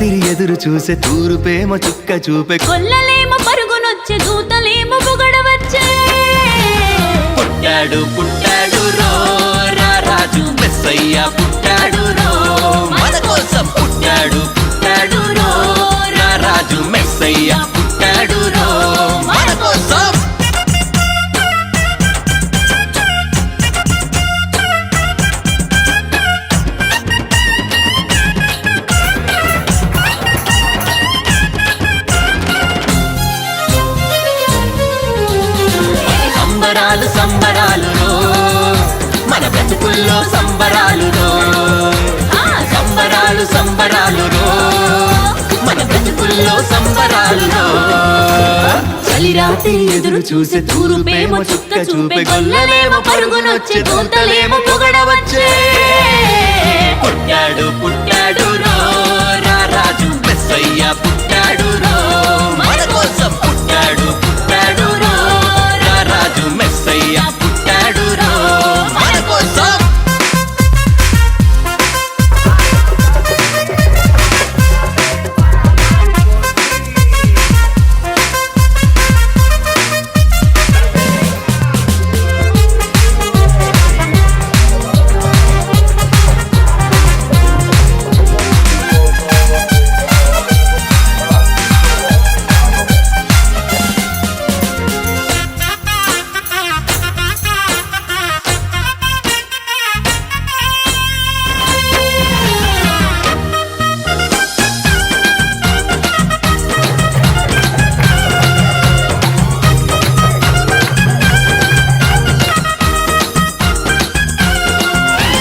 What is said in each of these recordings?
రాత్రి ఎదురు చూసే తూరుపేమో చుక్క చూపే కొల్లలేమో పరుగునొచ్చే దూతలేమో పొగడవచ్చే పుట్టాడు పుట్టాడు రో రారాజు మెస్సయ్య పుట్టాడు రో మన కోసం పుట్టాడు పుట్టాడు రో రారాజు మెస్సయ్య పుట్టాడు రో మన కోసం సంబరాలు సంబరాలు రో మన బ్రతుకుల్లో సంబరాలు రో సంబరాలు సంబరాలు రో మన బ్రతుకుల్లో సంబరాలు రో చలి రాత్రి ఎదురు చూసే తూరుపేమో చుక్క చూపే గొల్లలేమో పరుగునొచ్చే దూతలేమో పొగడవచ్చే పుట్టాడు పుట్టాడు రో రారాజు మెస్సయ్య పుట్టాడు రో మన కోసం పుట్టాడు పుట్టాడు రో రారాజు మెస్సయ్య పుట్టాడు రో మన కోసం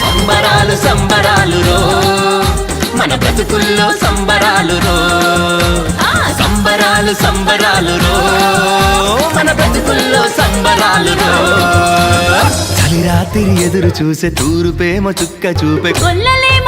సంబరాలు సంబరాలు రో మన బ్రతుకుల్లో సంబరాలు రో సంబరాలు సంబరాలు రో మన బ్రతుకుల్లో సంబరాలు రో చలి రాత్రి ఎదురు చూసే తూరుపేమో చుక్క చూపే కొల్లలేమో